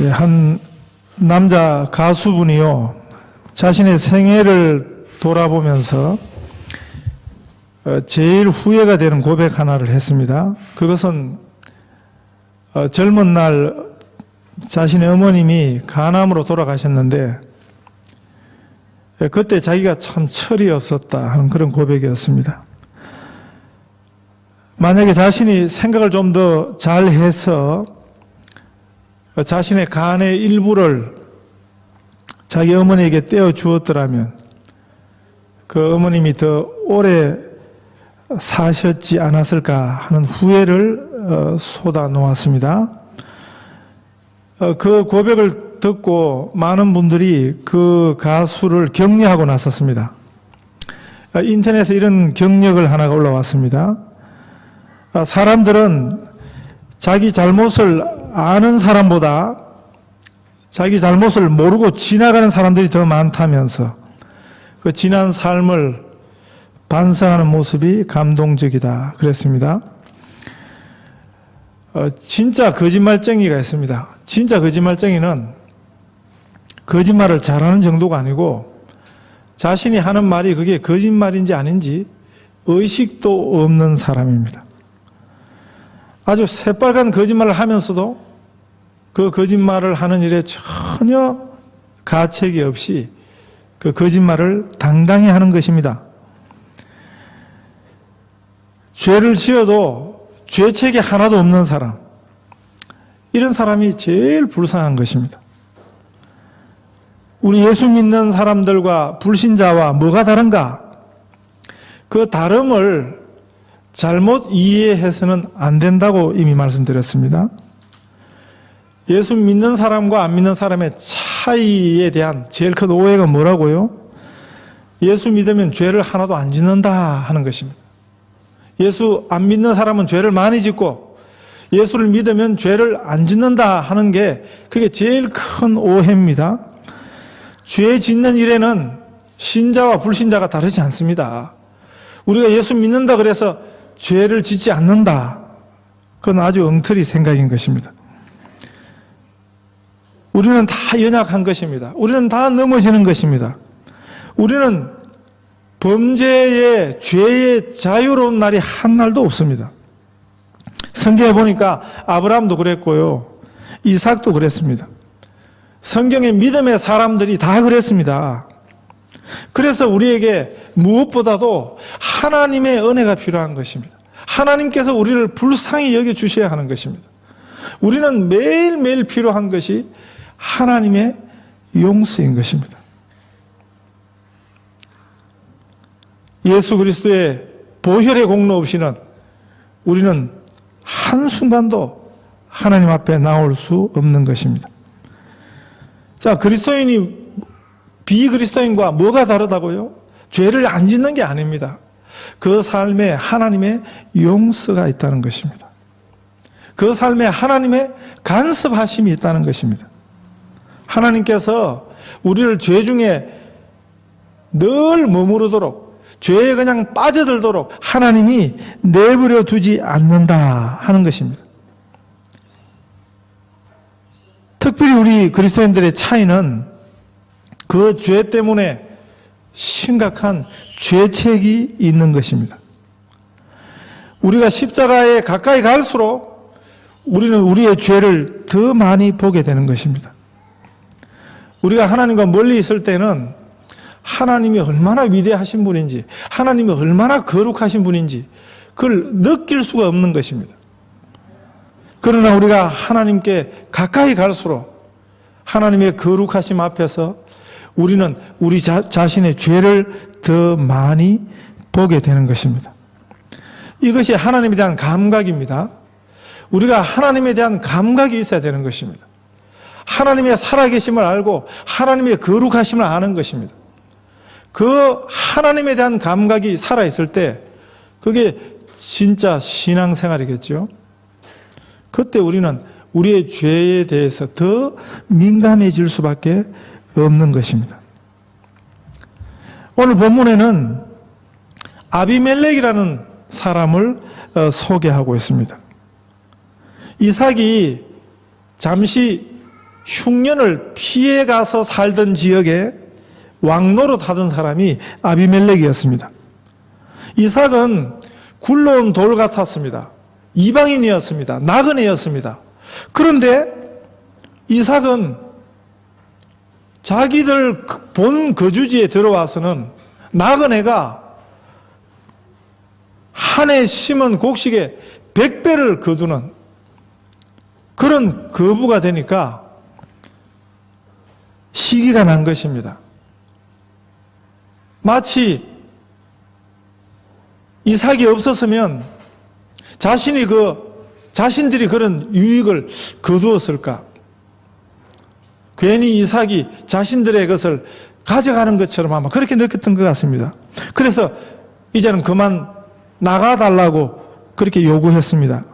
한 남자 가수분이요, 자신의 생애를 돌아보면서 제일 후회가 되는 고백 하나를 했습니다. 그것은 젊은 날 자신의 어머님이 간암으로 돌아가셨는데 그때 자기가 참 철이 없었다 하는 그런 고백이었습니다. 만약에 자신이 생각을 좀 더 잘해서 자신의 간의 일부를 자기 어머니에게 떼어 주었더라면 그 어머님이 더 오래 사셨지 않았을까 하는 후회를 쏟아 놓았습니다. 그 고백을 듣고 많은 분들이 그 가수를 격려하고 나섰습니다. 인터넷에 이런 경력을 하나가 올라왔습니다. 사람들은 자기 잘못을 아는 사람보다 자기 잘못을 모르고 지나가는 사람들이 더 많다면서 그 지난 삶을 반성하는 모습이 감동적이다 그랬습니다. 진짜 거짓말쟁이가 있습니다. 진짜 거짓말쟁이는 거짓말을 잘하는 정도가 아니고 자신이 하는 말이 그게 거짓말인지 아닌지 의식도 없는 사람입니다. 아주 새빨간 거짓말을 하면서도 그 거짓말을 하는 일에 전혀 가책이 없이 그 거짓말을 당당히 하는 것입니다. 죄를 지어도 죄책이 하나도 없는 사람, 이런 사람이 제일 불쌍한 것입니다. 우리 예수 믿는 사람들과 불신자와 뭐가 다른가? 그 다름을 잘못 이해해서는 안 된다고 이미 말씀드렸습니다. 예수 믿는 사람과 안 믿는 사람의 차이에 대한 제일 큰 오해가 뭐라고요? 예수 믿으면 죄를 하나도 안 짓는다 하는 것입니다. 예수 안 믿는 사람은 죄를 많이 짓고 예수를 믿으면 죄를 안 짓는다 하는 게 그게 제일 큰 오해입니다. 죄 짓는 일에는 신자와 불신자가 다르지 않습니다. 우리가 예수 믿는다 그래서 죄를 짓지 않는다, 그건 아주 엉터리 생각인 것입니다. 우리는 다 연약한 것입니다. 우리는 다 넘어지는 것입니다. 우리는 범죄의 죄의 자유로운 날이 한 날도 없습니다. 성경에 보니까 아브라함도 그랬고요, 이삭도 그랬습니다. 성경의 믿음의 사람들이 다 그랬습니다. 그래서 우리에게 무엇보다도 하나님의 은혜가 필요한 것입니다. 하나님께서 우리를 불쌍히 여겨주셔야 하는 것입니다. 우리는 매일매일 필요한 것이 하나님의 용서인 것입니다. 예수 그리스도의 보혈의 공로 없이는 우리는 한순간도 하나님 앞에 나올 수 없는 것입니다. 자, 그리스도인이 비그리스도인과 뭐가 다르다고요? 죄를 안 짓는 게 아닙니다. 그 삶에 하나님의 용서가 있다는 것입니다. 그 삶에 하나님의 간섭하심이 있다는 것입니다. 하나님께서 우리를 죄 중에 늘 머무르도록, 죄에 그냥 빠져들도록 하나님이 내버려 두지 않는다 하는 것입니다. 특별히 우리 그리스도인들의 차이는 그 죄 때문에 심각한 죄책이 있는 것입니다. 우리가 십자가에 가까이 갈수록 우리는 우리의 죄를 더 많이 보게 되는 것입니다. 우리가 하나님과 멀리 있을 때는 하나님이 얼마나 위대하신 분인지, 하나님이 얼마나 거룩하신 분인지 그걸 느낄 수가 없는 것입니다. 그러나 우리가 하나님께 가까이 갈수록 하나님의 거룩하심 앞에서 우리는 우리 자신의 죄를 더 많이 보게 되는 것입니다. 이것이 하나님에 대한 감각입니다. 우리가 하나님에 대한 감각이 있어야 되는 것입니다. 하나님의 살아계심을 알고 하나님의 거룩하심을 아는 것입니다. 그 하나님에 대한 감각이 살아있을 때 그게 진짜 신앙생활이겠죠. 그때 우리는 우리의 죄에 대해서 더 민감해질 수밖에 없는 것입니다. 오늘 본문에는 아비멜렉이라는 사람을 소개하고 있습니다. 이삭이 잠시 흉년을 피해 가서 살던 지역에 왕노릇 하던 사람이 아비멜렉이었습니다. 이삭은 굴러온 돌 같았습니다. 이방인이었습니다. 나그네였습니다. 그런데 이삭은 자기들 본 거주지에 들어와서는 나그네가 한 해 심은 곡식의 100배를 거두는 그런 거부가 되니까 시기가 난 것입니다. 마치 이삭이 없었으면 자신들이 그런 유익을 거두었을까? 괜히 이삭이 자신들의 것을 가져가는 것처럼 아마 그렇게 느꼈던 것 같습니다. 그래서 이제는 그만 나가달라고 그렇게 요구했습니다.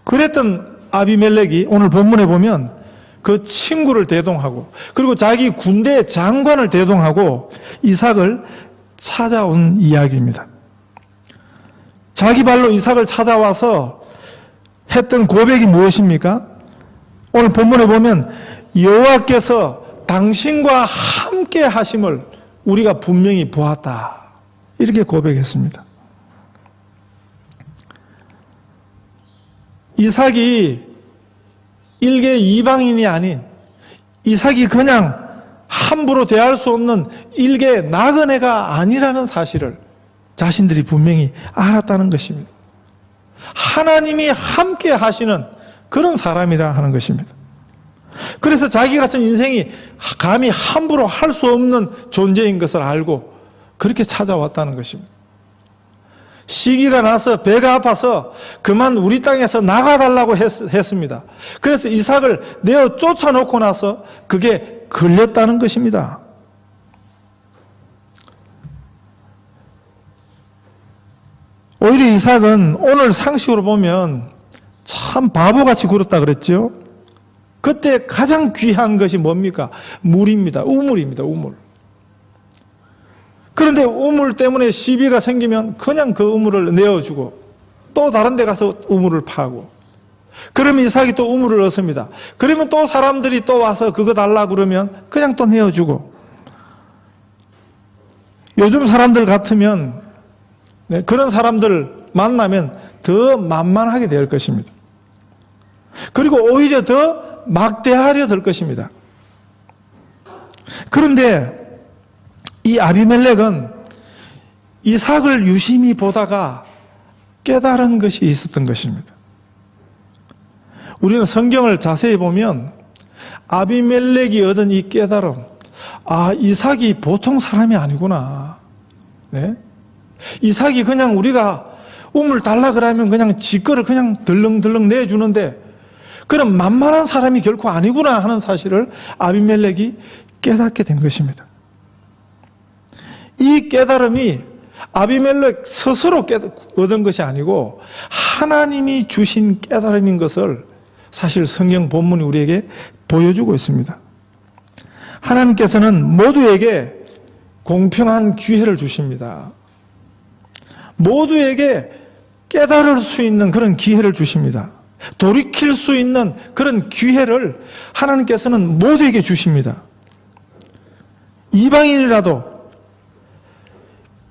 그랬던 아비멜렉이 오늘 본문에 보면 그 친구를 대동하고 그리고 자기 군대 장관을 대동하고 이삭을 찾아온 이야기입니다. 자기 발로 이삭을 찾아와서 했던 고백이 무엇입니까? 오늘 본문에 보면 여호와께서 당신과 함께 하심을 우리가 분명히 보았다. 이렇게 고백했습니다. 이삭이 일개 이방인이 아닌 이삭이 그냥 함부로 대할 수 없는 일개 나그네가 아니라는 사실을 자신들이 분명히 알았다는 것입니다. 하나님이 함께 하시는 그런 사람이라 하는 것입니다. 그래서 자기 같은 인생이 감히 함부로 할 수 없는 존재인 것을 알고 그렇게 찾아왔다는 것입니다. 시기가 나서 배가 아파서 그만 우리 땅에서 나가달라고 했습니다. 그래서 이삭을 내어 쫓아놓고 나서 그게 걸렸다는 것입니다. 오히려 이삭은 오늘 상식으로 보면 참 바보같이 굴었다 그랬죠. 그때 가장 귀한 것이 뭡니까? 물입니다. 우물입니다. 우물. 그런데 우물 때문에 시비가 생기면 그냥 그 우물을 내어주고 또 다른 데 가서 우물을 파고 그러면 이삭이 또 우물을 얻습니다. 그러면 또 사람들이 또 와서 그거 달라 그러면 그냥 또 내어주고 요즘 사람들 같으면 그런 사람들 만나면 더 만만하게 될 것입니다. 그리고 오히려 더 막대하려 될 것입니다. 그런데 이 아비멜렉은 이삭을 유심히 보다가 깨달은 것이 있었던 것입니다. 우리는 성경을 자세히 보면 아비멜렉이 얻은 이 깨달음, 이삭이 보통 사람이 아니구나. 네? 이삭이 그냥 우리가 우물 달라 그러면 그냥 지 거를 그냥 덜렁덜렁 내주는데 그런 만만한 사람이 결코 아니구나 하는 사실을 아비멜렉이 깨닫게 된 것입니다. 이 깨달음이 아비멜렉 스스로 얻은 것이 아니고 하나님이 주신 깨달음인 것을 사실 성경 본문이 우리에게 보여주고 있습니다. 하나님께서는 모두에게 공평한 기회를 주십니다. 모두에게 깨달을 수 있는 그런 기회를 주십니다. 돌이킬 수 있는 그런 기회를 하나님께서는 모두에게 주십니다. 이방인이라도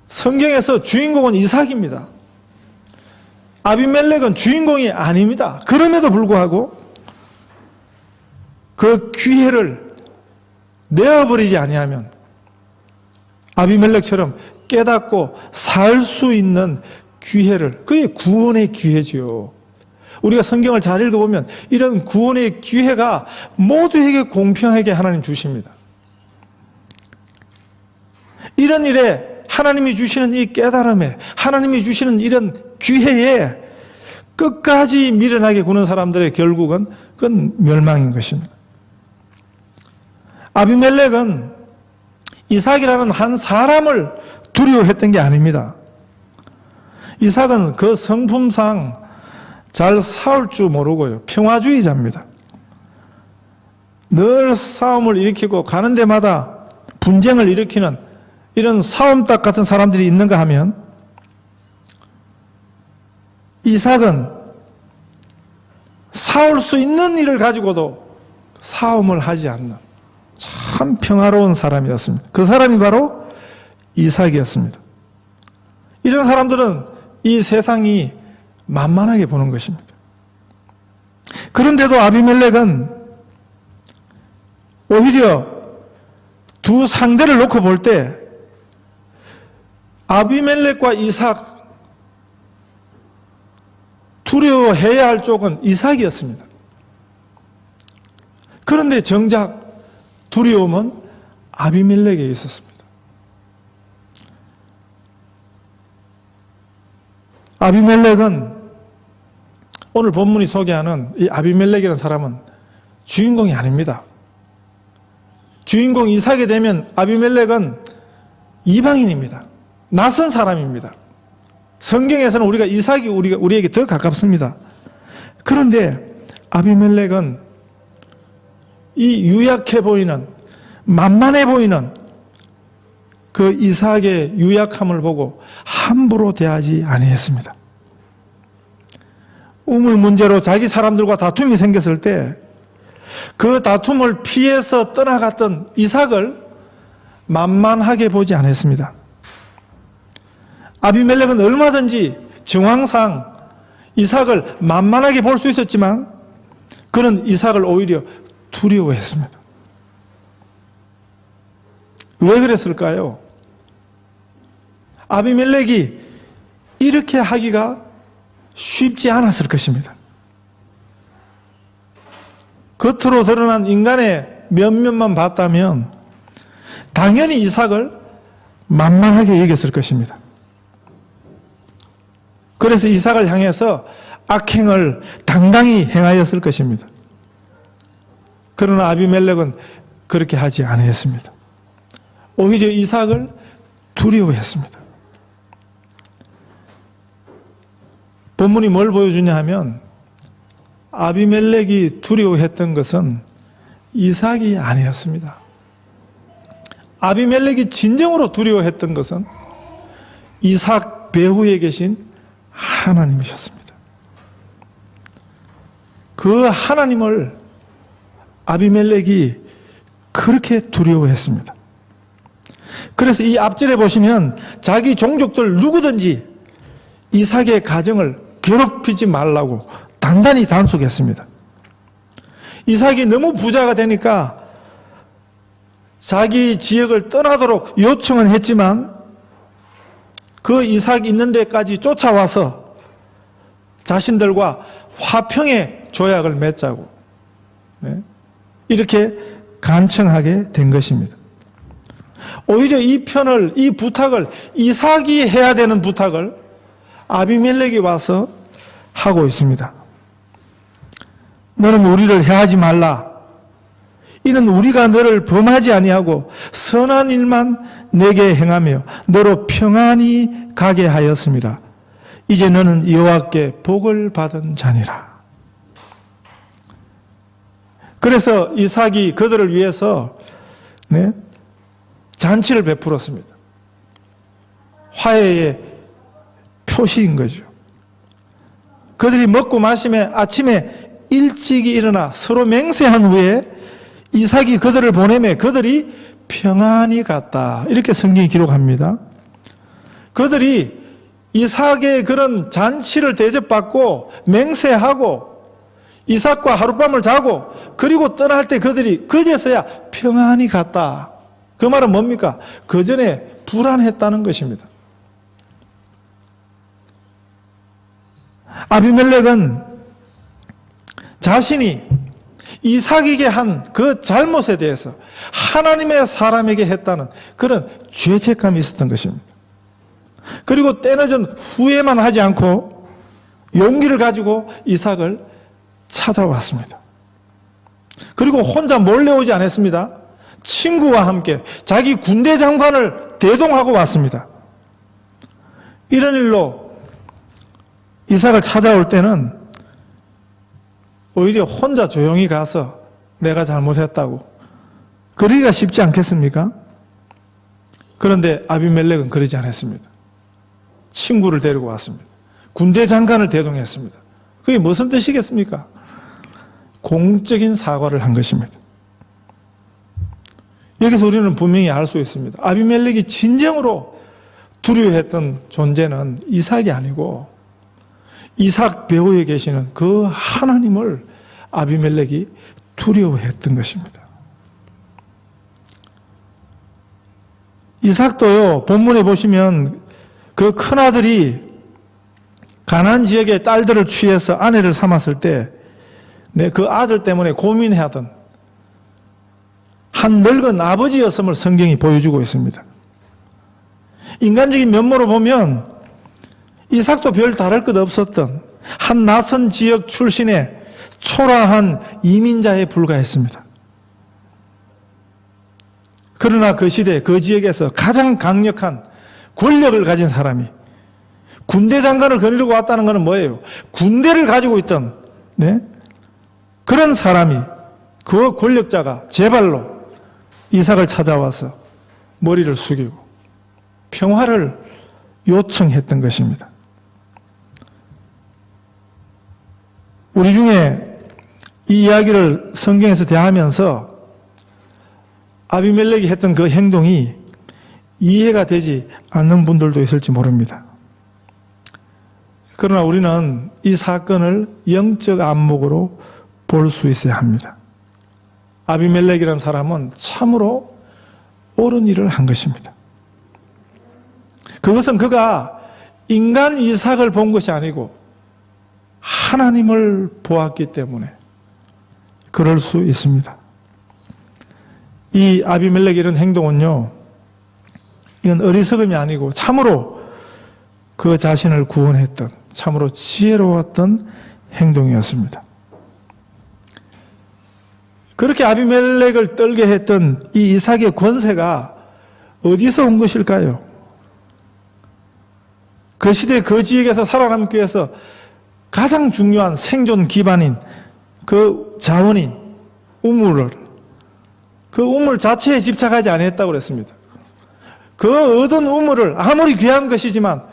성경에서 주인공은 이삭입니다. 아비멜렉은 주인공이 아닙니다. 그럼에도 불구하고 그 기회를 내어버리지 아니하면 아비멜렉처럼 깨닫고 살 수 있는 기회를, 그게 구원의 기회지요. 우리가 성경을 잘 읽어보면 이런 구원의 기회가 모두에게 공평하게 하나님 주십니다. 이런 일에 하나님이 주시는 이 깨달음에, 하나님이 주시는 이런 기회에 끝까지 미련하게 구는 사람들의 결국은 그건 멸망인 것입니다. 아비멜렉은 이삭이라는 한 사람을 두려워했던 게 아닙니다. 이삭은 그 성품상 잘 싸울 줄 모르고요. 평화주의자입니다. 늘 싸움을 일으키고 가는 데마다 분쟁을 일으키는 이런 싸움닭 같은 사람들이 있는가 하면 이삭은 싸울 수 있는 일을 가지고도 싸움을 하지 않는 참 평화로운 사람이었습니다. 그 사람이 바로 이삭이었습니다. 이런 사람들은 이 세상이 만만하게 보는 것입니다. 그런데도 아비멜렉은 오히려 두 상대를 놓고 볼 때 아비멜렉과 이삭 두려워해야 할 쪽은 이삭이었습니다. 그런데 정작 두려움은 아비멜렉에 있었습니다. 아비멜렉은 오늘 본문이 소개하는 이 아비멜렉이라는 사람은 주인공이 아닙니다. 주인공 이삭이 되면 아비멜렉은 이방인입니다. 낯선 사람입니다. 성경에서는 우리가 이삭이 우리에게 더 가깝습니다. 그런데 아비멜렉은 이 유약해 보이는, 만만해 보이는 그 이삭의 유약함을 보고 함부로 대하지 아니했습니다. 우물 문제로 자기 사람들과 다툼이 생겼을 때 그 다툼을 피해서 떠나갔던 이삭을 만만하게 보지 않았습니다. 아비멜렉은 얼마든지 정황상 이삭을 만만하게 볼 수 있었지만 그는 이삭을 오히려 두려워했습니다. 왜 그랬을까요? 아비멜렉이 이렇게 하기가 쉽지 않았을 것입니다. 겉으로 드러난 인간의 면면만 봤다면 당연히 이삭을 만만하게 여겼을 것입니다. 그래서 이삭을 향해서 악행을 당당히 행하였을 것입니다. 그러나 아비멜렉은 그렇게 하지 않았습니다. 오히려 이삭을 두려워했습니다. 본문이 뭘 보여주냐 하면 아비멜렉이 두려워했던 것은 이삭이 아니었습니다. 아비멜렉이 진정으로 두려워했던 것은 이삭 배후에 계신 하나님이셨습니다. 그 하나님을 아비멜렉이 그렇게 두려워했습니다. 그래서 이 앞절에 보시면 자기 종족들 누구든지 이삭의 가정을 괴롭히지 말라고 단단히 단속했습니다. 이삭이 너무 부자가 되니까 자기 지역을 떠나도록 요청은 했지만 그 이삭이 있는 데까지 쫓아와서 자신들과 화평의 조약을 맺자고 이렇게 간청하게 된 것입니다. 오히려 이 부탁을 이삭이 해야 되는 부탁을 아비멜렉이 와서 하고 있습니다. 너는 우리를 해하지 말라. 이는 우리가 너를 범하지 아니하고 선한 일만 내게 행하며 너로 평안히 가게 하였음이라. 이제 너는 여호와께 복을 받은 자니라. 그래서 이삭이 그들을 위해서 잔치를 베풀었습니다. 화해의 표시인 거죠. 그들이 먹고 마시며 아침에 일찍이 일어나 서로 맹세한 후에 이삭이 그들을 보내매 그들이 평안히 갔다. 이렇게 성경이 기록합니다. 그들이 이삭의 그런 잔치를 대접받고 맹세하고 이삭과 하룻밤을 자고 그리고 떠날 때 그들이 그제서야 평안히 갔다. 그 말은 뭡니까? 그 전에 불안했다는 것입니다. 아비멜렉은 자신이 이삭에게 한 그 잘못에 대해서 하나님의 사람에게 했다는 그런 죄책감이 있었던 것입니다. 그리고 때늦은 후회만 하지 않고 용기를 가지고 이삭을 찾아왔습니다. 그리고 혼자 몰래 오지 않았습니다. 친구와 함께 자기 군대 장관을 대동하고 왔습니다. 이런 일로 이삭을 찾아올 때는 오히려 혼자 조용히 가서 내가 잘못했다고 그러기가 쉽지 않겠습니까? 그런데 아비멜렉은 그러지 않았습니다. 친구를 데리고 왔습니다. 군대 장관을 대동했습니다. 그게 무슨 뜻이겠습니까? 공적인 사과를 한 것입니다. 여기서 우리는 분명히 알 수 있습니다. 아비멜렉이 진정으로 두려워했던 존재는 이삭이 아니고 이삭 배후에 계시는 그 하나님을 아비멜렉이 두려워했던 것입니다. 이삭도요, 본문에 보시면 그 큰아들이 가나안 지역의 딸들을 취해서 아내를 삼았을 때 그 아들 때문에 고민하던 한 늙은 아버지였음을 성경이 보여주고 있습니다. 인간적인 면모로 보면 이삭도 별 다를 것 없었던 한 낯선 지역 출신의 초라한 이민자에 불과했습니다. 그러나 그 시대, 그 지역에서 가장 강력한 권력을 가진 사람이 군대 장관을 거느리고 왔다는 것은 뭐예요? 군대를 가지고 있던 그런 사람이, 그 권력자가 제발로 이삭을 찾아와서 머리를 숙이고 평화를 요청했던 것입니다. 우리 중에 이 이야기를 성경에서 대하면서 아비멜렉이 했던 그 행동이 이해가 되지 않는 분들도 있을지 모릅니다. 그러나 우리는 이 사건을 영적 안목으로 볼 수 있어야 합니다. 아비멜렉이라는 사람은 참으로 옳은 일을 한 것입니다. 그것은 그가 인간 이삭을 본 것이 아니고 하나님을 보았기 때문에 그럴 수 있습니다. 이 아비멜렉의 이런 행동은요, 이건 어리석음이 아니고 참으로 그 자신을 구원했던, 참으로 지혜로웠던 행동이었습니다. 그렇게 아비멜렉을 떨게 했던 이 이삭의 권세가 어디서 온 것일까요? 그 시대 그 지역에서 살아남기 위해서 가장 중요한 생존 기반인 그 자원인 우물을, 그 우물 자체에 집착하지 아니했다고 그랬습니다. 그 얻은 우물을 아무리 귀한 것이지만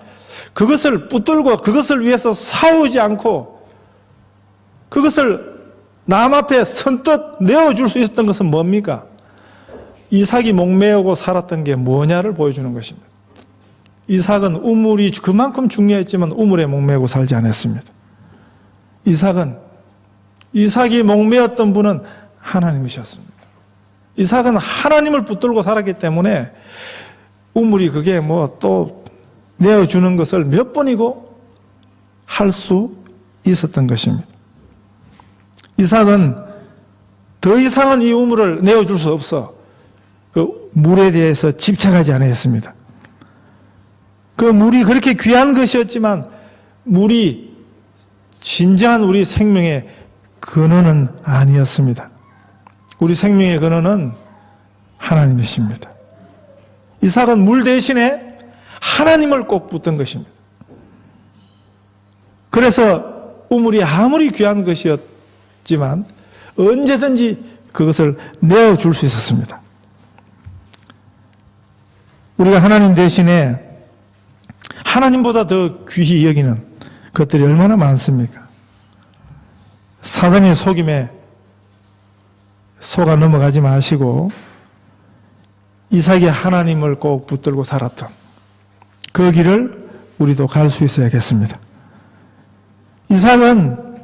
그것을 붙들고 그것을 위해서 싸우지 않고 그것을 남 앞에 선뜻 내어줄 수 있었던 것은 뭡니까? 이삭이 목매고 살았던 게 뭐냐를 보여주는 것입니다. 이삭은 우물이 그만큼 중요했지만 우물에 목매고 살지 않았습니다. 이삭이 목매었던 분은 하나님이셨습니다. 이삭은 하나님을 붙들고 살았기 때문에 우물이 그게 뭐 또 내어주는 것을 몇 번이고 할 수 있었던 것입니다. 이삭은 더 이상은 이 우물을 내어줄 수 없어 그 물에 대해서 집착하지 않았습니다. 그 물이 그렇게 귀한 것이었지만 물이 진정한 우리 생명의 근원은 아니었습니다. 우리 생명의 근원은 하나님이십니다. 이삭은 물 대신에 하나님을 꼭 붙든 것입니다. 그래서 우물이 아무리 귀한 것이었지만 언제든지 그것을 내어줄 수 있었습니다. 우리가 하나님 대신에 하나님보다 더 귀히 여기는 것들이 얼마나 많습니까? 사단의 속임에 속아 넘어가지 마시고 이삭이 하나님을 꼭 붙들고 살았던 그 길을 우리도 갈 수 있어야겠습니다. 이삭은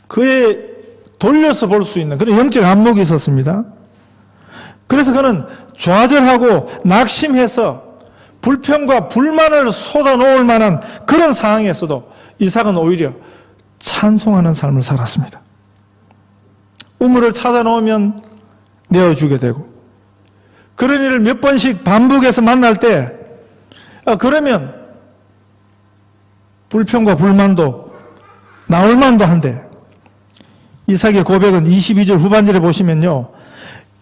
그의 돌려서 볼 수 있는 그런 영적 안목이 있었습니다. 그래서 그는 좌절하고 낙심해서 불평과 불만을 쏟아놓을 만한 그런 상황에서도 이삭은 오히려 찬송하는 삶을 살았습니다. 우물을 찾아놓으면 내어주게 되고 그런 일을 몇 번씩 반복해서 만날 때 그러면 불평과 불만도 나올 만도 한데 이삭의 고백은 22절 후반절에 보시면요,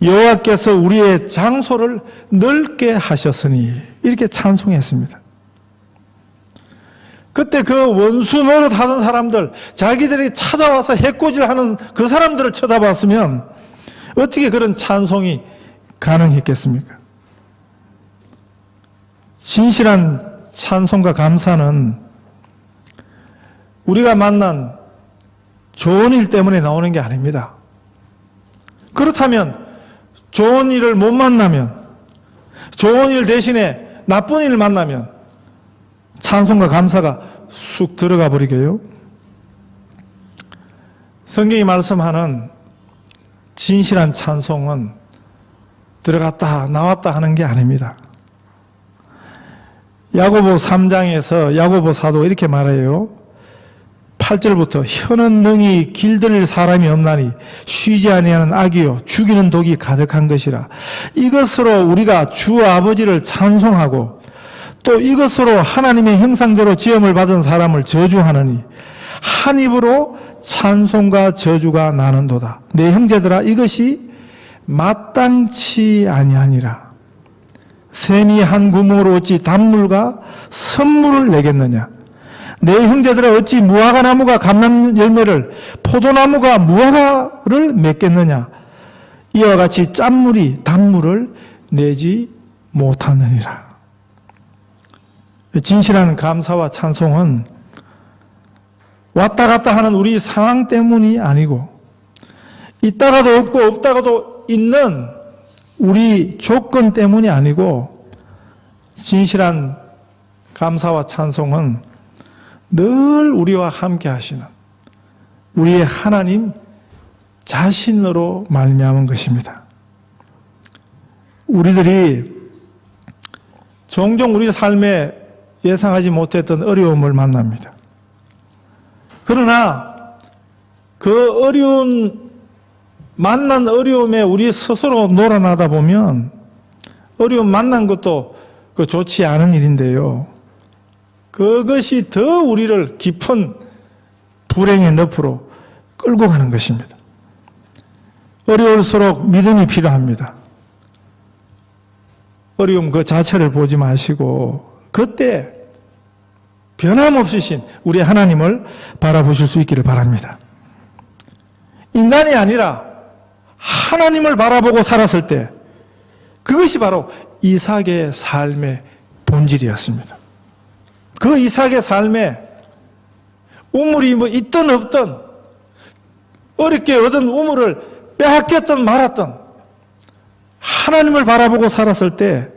여호와께서 우리의 장소를 넓게 하셨으니 이렇게 찬송했습니다. 그때 그 원수 노릇하던 사람들, 자기들이 찾아와서 해코지하는 그 사람들을 쳐다봤으면 어떻게 그런 찬송이 가능했겠습니까? 진실한 찬송과 감사는 우리가 만난 좋은 일 때문에 나오는 게 아닙니다. 그렇다면 좋은 일을 못 만나면, 좋은 일 대신에 나쁜 일을 만나면 찬송과 감사가 쑥 들어가 버리게요. 성경이 말씀하는 진실한 찬송은 들어갔다 나왔다 하는 게 아닙니다. 야고보 3장에서 야고보 사도 이렇게 말해요. 8절부터 혀는 능히 길들일 사람이 없나니 쉬지 아니하는 악이요 죽이는 독이 가득한 것이라. 이것으로 우리가 주 아버지를 찬송하고 또 이것으로 하나님의 형상대로 지음을 받은 사람을 저주하느니 한 입으로 찬송과 저주가 나는도다. 내 형제들아 이것이 마땅치 아니하니라. 샘이 한 구멍으로 어찌 단물과 선물을 내겠느냐. 내 형제들아 어찌 무화과 나무가 감람 열매를 포도나무가 무화과를 맺겠느냐. 이와 같이 짠물이 단물을 내지 못하느니라. 진실한 감사와 찬송은 왔다 갔다 하는 우리 상황 때문이 아니고 있다가도 없고 없다가도 있는 우리 조건 때문이 아니고 진실한 감사와 찬송은 늘 우리와 함께 하시는 우리의 하나님 자신으로 말미암은 것입니다. 우리들이 종종 우리 삶에 예상하지 못했던 어려움을 만납니다. 그러나 그 만난 어려움에 우리 스스로 놀아나다 보면 어려움 만난 것도 좋지 않은 일인데요. 그것이 더 우리를 깊은 불행의 늪으로 끌고 가는 것입니다. 어려울수록 믿음이 필요합니다. 어려움 그 자체를 보지 마시고 그때 변함없으신 우리 하나님을 바라보실 수 있기를 바랍니다. 인간이 아니라 하나님을 바라보고 살았을 때 그것이 바로 이삭의 삶의 본질이었습니다. 그 이삭의 삶에 우물이 있든 없든 어렵게 얻은 우물을 빼앗겼든 말았든 하나님을 바라보고 살았을 때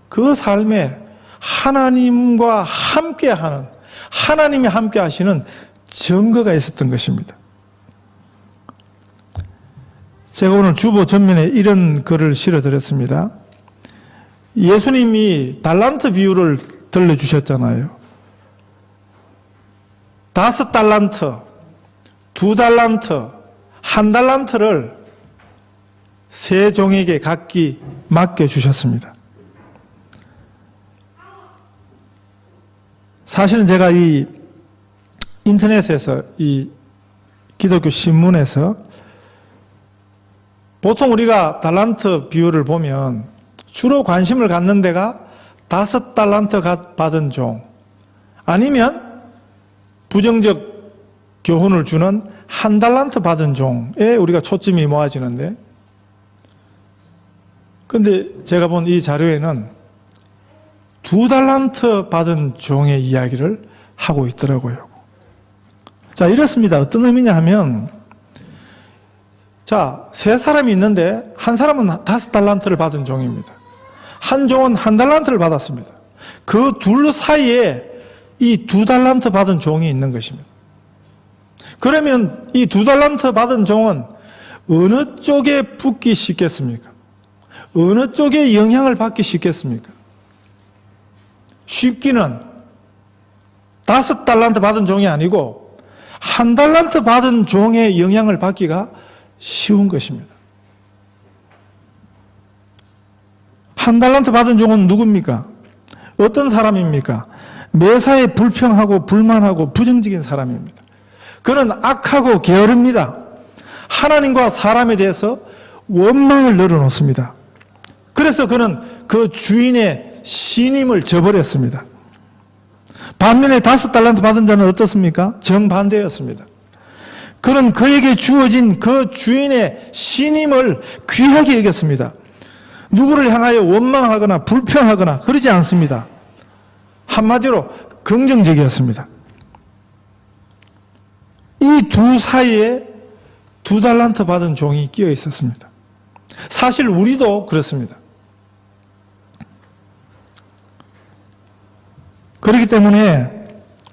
그 삶에 하나님과 함께하는 하나님이 함께하시는 증거가 있었던 것입니다. 제가 오늘 주보 전면에 이런 글을 실어드렸습니다. 예수님이 달란트 비유를 들려주셨잖아요. 5달란트, 2달란트, 1달란트를 세 종에게 각기 맡겨주셨습니다. 사실은 제가 이 인터넷에서 이 기독교 신문에서 보통 우리가 달란트 비유를 보면 주로 관심을 갖는 데가 5달란트 받은 종 아니면 부정적 교훈을 주는 1달란트 받은 종에 우리가 초점이 모아지는데 근데 제가 본 이 자료에는 2달란트 받은 종의 이야기를 하고 있더라고요. 자, 이렇습니다. 어떤 의미냐 하면 자, 세 사람이 있는데 한 사람은 5달란트를 받은 종입니다. 한 종은 1달란트를 받았습니다. 그 둘 사이에 이 2달란트 받은 종이 있는 것입니다. 그러면 이 2달란트 받은 종은 어느 쪽에 붙기 쉽겠습니까? 어느 쪽에 영향을 받기 쉽겠습니까? 쉽기는 5달란트 받은 종이 아니고 1달란트 받은 종의 영향을 받기가 쉬운 것입니다. 1달란트 받은 종은 누굽니까? 어떤 사람입니까? 매사에 불평하고 불만하고 부정적인 사람입니다. 그는 악하고 게으릅니다. 하나님과 사람에 대해서 원망을 늘어놓습니다. 그래서 그는 그 주인의 신임을 저버렸습니다. 반면에 5달란트 받은 자는 어떻습니까? 정반대였습니다. 그는 그에게 주어진 그 주인의 신임을 귀하게 여겼습니다. 누구를 향하여 원망하거나 불평하거나 그러지 않습니다. 한마디로 긍정적이었습니다. 이 두 사이에 2달란트 받은 종이 끼어 있었습니다. 사실 우리도 그렇습니다. 그렇기 때문에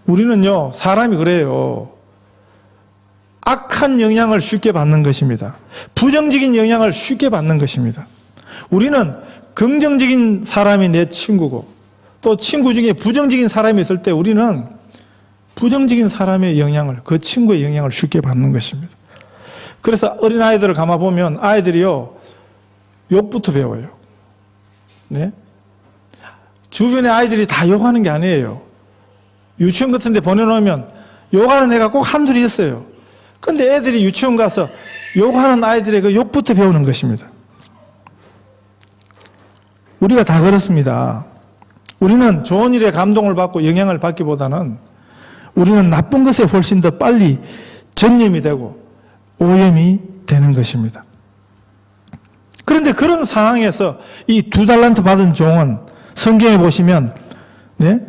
우리는요, 사람이 그래요. 악한 영향을 쉽게 받는 것입니다. 부정적인 영향을 쉽게 받는 것입니다. 우리는 긍정적인 사람이 내 친구고, 또 친구 중에 부정적인 사람이 있을 때 우리는 부정적인 사람의 영향을, 그 친구의 영향을 쉽게 받는 것입니다. 그래서 어린아이들을 감아보면 아이들이요, 욕부터 배워요. 네? 주변의 아이들이 다 욕하는 게 아니에요. 유치원 같은 데 보내놓으면 욕하는 애가 꼭 한둘이 있어요. 근데 애들이 유치원 가서 욕하는 아이들의 그 욕부터 배우는 것입니다. 우리가 다 그렇습니다. 우리는 좋은 일에 감동을 받고 영향을 받기보다는 우리는 나쁜 것에 훨씬 더 빨리 전념이 되고 오염이 되는 것입니다. 그런데 그런 상황에서 이 2달란트 받은 종은 성경에 보시면, 네?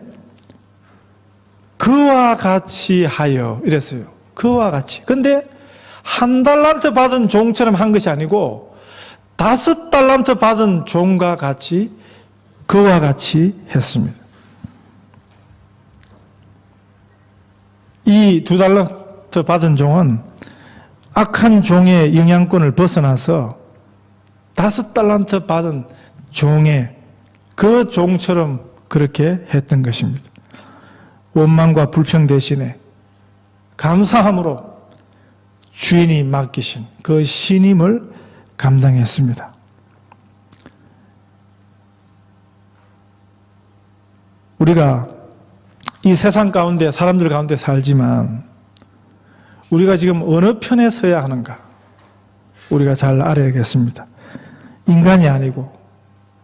그와 같이 하여 이랬어요. 그와 같이. 근데 1달란트 받은 종처럼 한 것이 아니고 5달란트 받은 종과 같이, 그와 같이 했습니다. 이 2달란트 받은 종은 악한 종의 영향권을 벗어나서 5달란트 받은 종의 그 종처럼 그렇게 했던 것입니다. 원망과 불평 대신에 감사함으로 주인이 맡기신 그 신임을 감당했습니다. 우리가 이 세상 가운데, 사람들 가운데 살지만 우리가 지금 어느 편에 서야 하는가 우리가 잘 알아야겠습니다. 인간이 아니고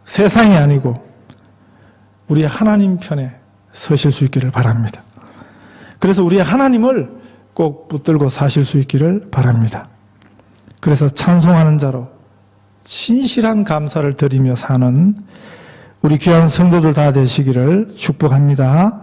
세상이 아니고 우리 하나님 편에 서실 수 있기를 바랍니다. 그래서 우리 하나님을 꼭 붙들고 사실 수 있기를 바랍니다. 그래서 찬송하는 자로 신실한 감사를 드리며 사는 우리 귀한 성도들 다 되시기를 축복합니다.